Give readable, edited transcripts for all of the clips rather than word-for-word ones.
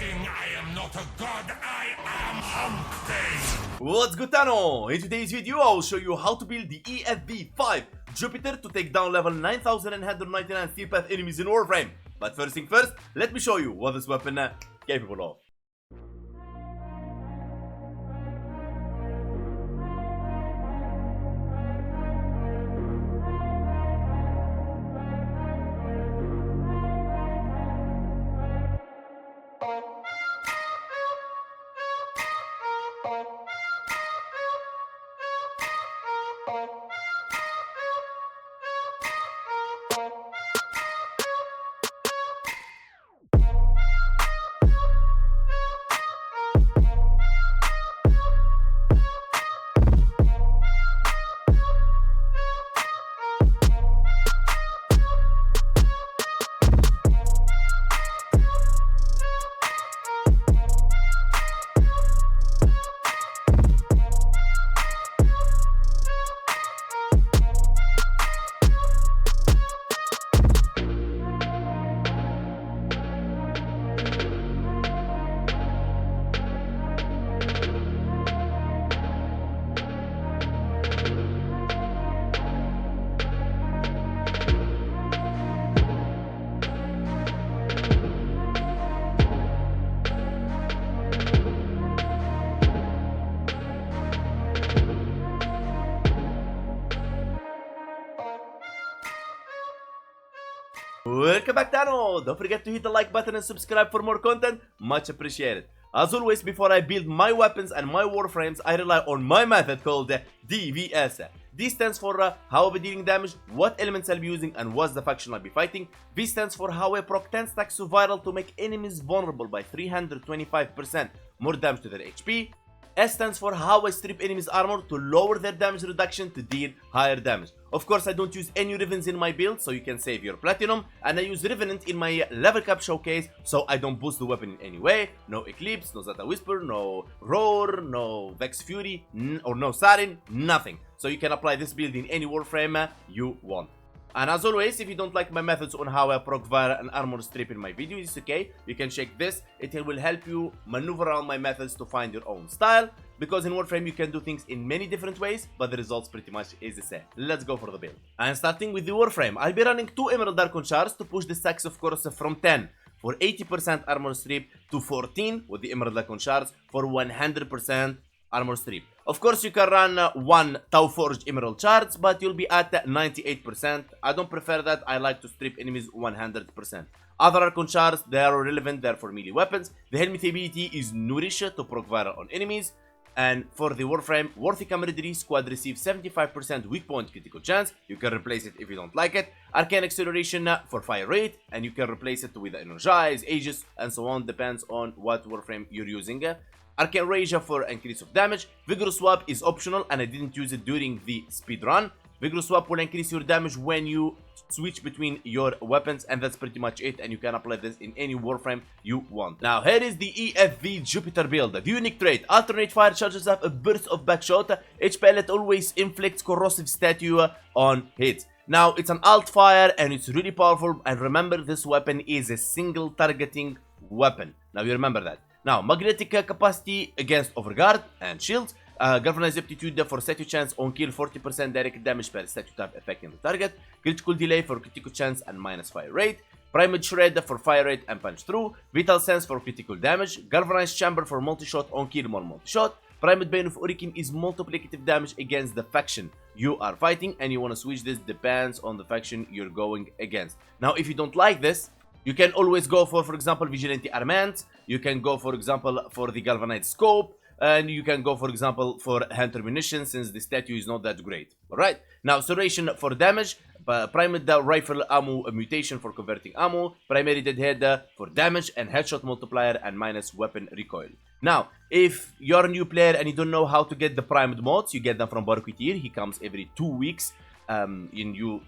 king, I am not a god, I am Hump. What's good, Tano? In today's video, I will show you how to build the EFV-5 Jupiter to take down level 9999 steel path enemies in Warframe. But first thing first, let me show you what this weapon capable of. Welcome back, Tano! Don't forget to hit the like button and subscribe for more content, much appreciated. As always, before I build my weapons and my warframes, I rely on my method called DVS. D stands for how I'll be dealing damage, what elements I'll be using, and what's the faction I'll be fighting. V stands for how I proc 10 stacks of viral to make enemies vulnerable by 325% more damage to their HP. S stands for how I strip enemies armor to lower their damage reduction to deal higher damage. Of course, I don't use any Revens in my build, so you can save your platinum. And I use Revenant in my level cap showcase, so I don't boost the weapon in any way. No Eclipse, no Zeta Whisper, no Roar, no Vex Fury, or no Sarin, nothing. So you can apply this build in any Warframe you want. And as always, if you don't like my methods on how I proc Vara and armor strip in my videos, it's okay. You can check this. It will help you maneuver around my methods to find your own style. Because in Warframe you can do things in many different ways, but the results pretty much is the same. Let's go for the build. And starting with the Warframe, I'll be running 2 Emerald Darkon shards to push the stacks of course from 10 for 80% armor strip to 14 with the Emerald Darkon shards for 100% armor strip. Of course, you can run 1 Tau Forged Emerald shards, but you'll be at 98%. I don't prefer that. I like to strip enemies 100%. Other Archon shards, they are irrelevant. They're for melee weapons. The helmet ability is Nourish to proc viral on enemies. And for the Warframe, Worthy Camaraderie squad receives 75% weak point critical chance. You can replace it if you don't like it. Arcane Acceleration for fire rate, and you can replace it with Energize, Aegis, and so on. Depends on what Warframe you're using. Arcane Rage for increase of damage. Vigorous Swap is optional, and I didn't use it during the speed run. Vigorous Swap will increase your damage when you switch between your weapons, and that's pretty much it. And you can apply this in any Warframe you want. Now here is the EFV Jupiter build. The unique trait: alternate fire charges up a burst of backshot. Each pellet always inflicts corrosive statue on hits. Now it's an alt fire and it's really powerful. And remember, this weapon is a single targeting weapon. Now you remember that. Now, magnetic capacity against overguard and shields. Galvanized aptitude for statue chance on kill, 40% direct damage per statue type affecting the target. Critical delay for critical chance and minus fire rate. Primed shred for fire rate and punch through. Vital sense for critical damage. Galvanized chamber for multi-shot on kill, more multi-shot. Primed Bane of Urikin is multiplicative damage against the faction you are fighting, and you want to switch this, depends on the faction you're going against. Now, if you don't like this, you can always go for example, Vigilante Armament. You can go, for example, for the Galvanized Scope. And you can go, for example, for Hunter Munition, since the statue is not that great. Alright, now Serration for damage. Primed Rifle Ammo Mutation for converting ammo. Primary Deadhead for damage and Headshot Multiplier and minus weapon recoil. Now, if you're a new player and you don't know how to get the primed mods, you get them from Barquetier. He comes every 2 weeks. And you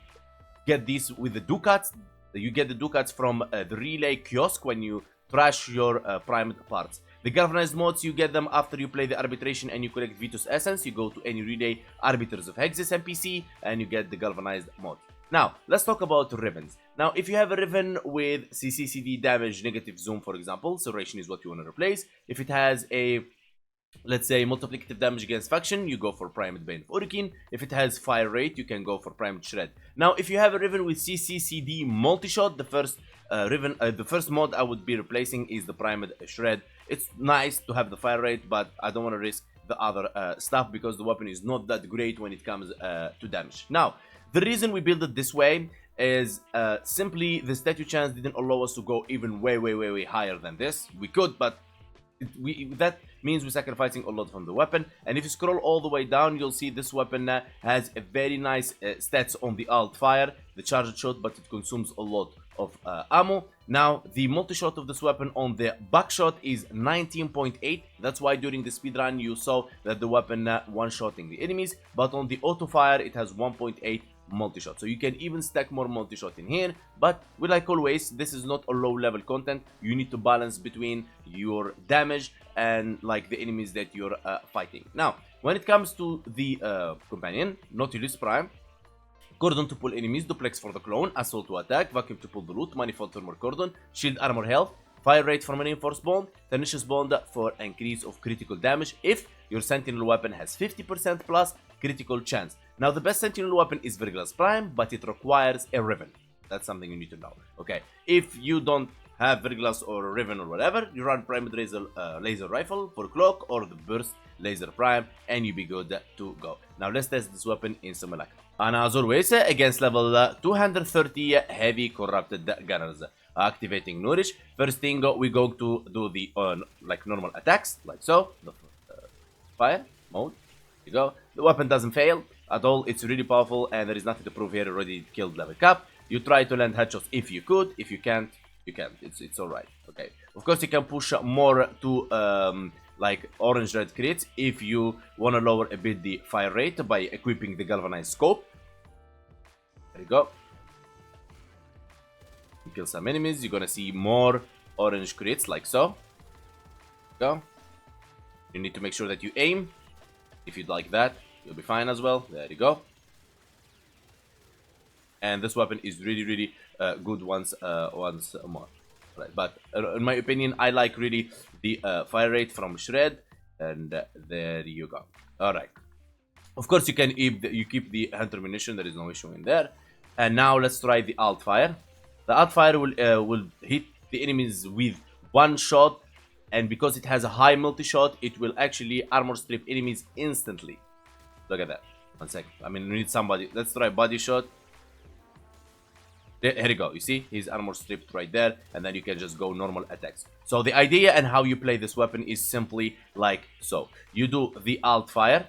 get these with the Ducats. You get the Ducats from the Relay Kiosk when you trash your primed parts. The galvanized mods, you get them after you play the arbitration and you collect Vitus Essence. You go to any relay Arbiters of Hexes NPC and you get the galvanized mod. Now, let's talk about ribbons. Now, if you have a ribbon with CCCD damage, negative zoom, for example, serration is what you want to replace. If it has a, let's say, multiplicative damage against faction, you go for Primed Bane of Orokin. If it has fire rate, you can go for Primed Shred. Now, if you have a ribbon with CCCD multi-shot, the first mod I would be replacing is the Primed Shred. It's nice to have the fire rate, but I don't want to risk the other stuff because the weapon is not that great when it comes to damage. Now, the reason we build it this way is simply the statue chance didn't allow us to go even way higher than this. We could, but that means we're sacrificing a lot from the weapon. And if you scroll all the way down, you'll see this weapon has a very nice stats on the alt fire, the charged shot, but it consumes a lot of ammo. Now, the multi-shot of this weapon on the backshot is 19.8. That's why during the speedrun you saw that the weapon one-shotting the enemies, but on the auto fire it has 1.8 multi-shot. So you can even stack more multi-shot in here, but like always, this is not a low-level content. You need to balance between your damage and like the enemies that you're fighting. Now, when it comes to the companion, Nautilus Prime, Cordon to pull enemies, Duplex for the clone, Assault to attack, Vacuum to pull the loot, Manifold Armor Cordon, Shield Armor Health, Fire Rate from an Reinforced Bond, Tenacious Bond for increase of critical damage if your Sentinel weapon has 50% plus critical chance. Now, the best Sentinel weapon is Verglas Prime, but it requires a Riven. That's something you need to know, okay? If you don't have Verglas or Riven or whatever, you run Primed Laser Rifle for Cloak or the Burst Laser Prime, and you be good to go. Now, let's test this weapon in Simulacra. And as always, against level 230 heavy corrupted gunners. Activating Nourish. First thing, we're going to do the like normal attacks, like so. The fire mode. There you go. The weapon doesn't fail at all. It's really powerful, and there is nothing to prove here. Already killed level cap. You try to land headshots if you could. If you can't, you can't. It's alright. Okay. Of course, you can push more to like orange red crits if you want to lower a bit the fire rate by equipping the galvanized scope. There you go. You kill some enemies, you're gonna see more orange crits like so. There you go. You need to make sure that you aim. If you'd like that, you'll be fine as well. There you go. And this weapon is really good once more. Right, but in my opinion, I like really the fire rate from Shred, and there you go. All right. Of course, you can keep the hunter munition. There is no issue in there. And now let's try the alt fire. The alt fire will hit the enemies with one shot, and because it has a high multi-shot, it will actually armor strip enemies instantly. Look at that. 1 second. I mean, we need somebody. Let's try body shot. Here you go. You see, he's armor stripped right there, and then you can just go normal attacks. So the idea and how you play this weapon is simply like so. You do the alt fire,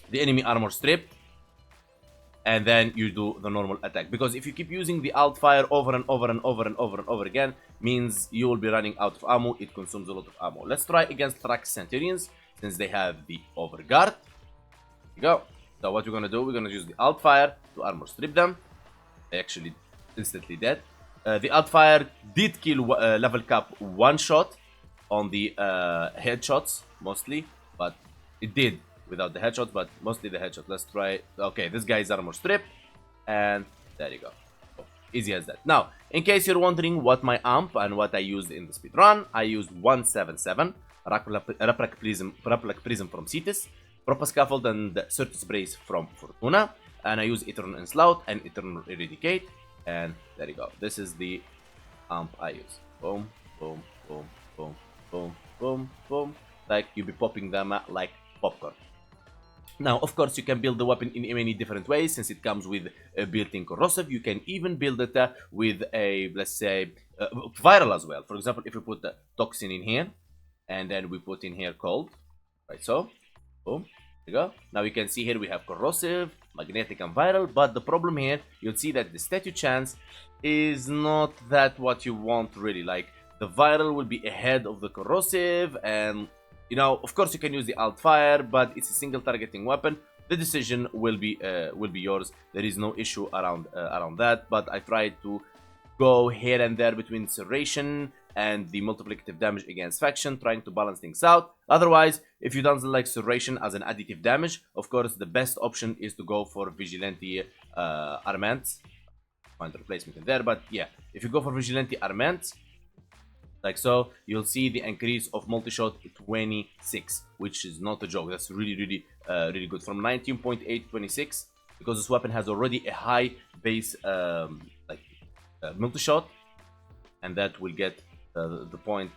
the enemy armor stripped, and then you do the normal attack. Because if you keep using the alt fire over and over again, means you will be running out of ammo. It consumes a lot of ammo. Let's try against Thrax Centurions, since they have the overguard. Here you go. So what we're gonna do, we're gonna use the alt fire to armor strip them. They actually instantly dead. The alt fire did kill level cap one shot on the headshots mostly, but it did without the headshots, but mostly the headshot. Let's try. Okay, this guy is armor strip, and there you go. Oh, easy as that. Now, in case you're wondering what my amp and what I used in the speedrun, I used 177 Replic Prism from Cetus, Propa Scaffold and Certus Brace from Fortuna, and I use Eternal Enslaut and Eternal Eradicate, and there you go. This is the amp I use. Boom, boom, boom, boom, boom, boom, boom. Like you be popping them like popcorn. Now, of course, you can build the weapon in many different ways, since it comes with a built-in corrosive. You can even build it with a, let's say, viral as well. For example, if we put the toxin in here, and then we put in here cold, right, so, boom, there you go. Now you can see here we have corrosive, magnetic, and viral, but the problem here, you'll see that the statue chance is not that what you want really. Like, the viral will be ahead of the corrosive, and you know, of course, you can use the alt fire, but it's a single targeting weapon. The decision will be yours. There is no issue around that. But I tried to go here and there between serration, and the multiplicative damage against faction, trying to balance things out. Otherwise, if you don't like Surration as an additive damage, of course the best option is to go for Vigilante Armament. Find the replacement in there, but yeah, if you go for Vigilante Armament, like so, you'll see the increase of multi-shot 26, which is not a joke. That's really good. From 19.8 to 26, because this weapon has already a high base multi-shot, and that will get the point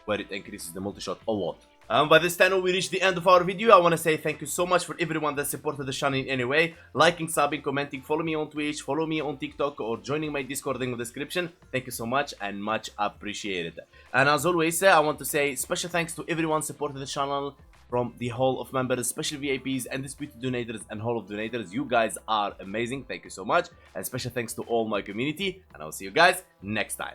where it increases the multi-shot a lot. By this time we reached the end of our video. I want to say thank you so much for everyone that supported the channel in any way. Liking, subbing, commenting, follow me on Twitch, follow me on TikTok, or joining my Discord in the description. Thank you so much and much appreciated. And as always, I want to say special thanks to everyone supporting the channel from the Hall of Members, special VIPs, and disputed donators and Hall of Donators. You guys are amazing. Thank you so much. And special thanks to all my community. And I'll see you guys next time.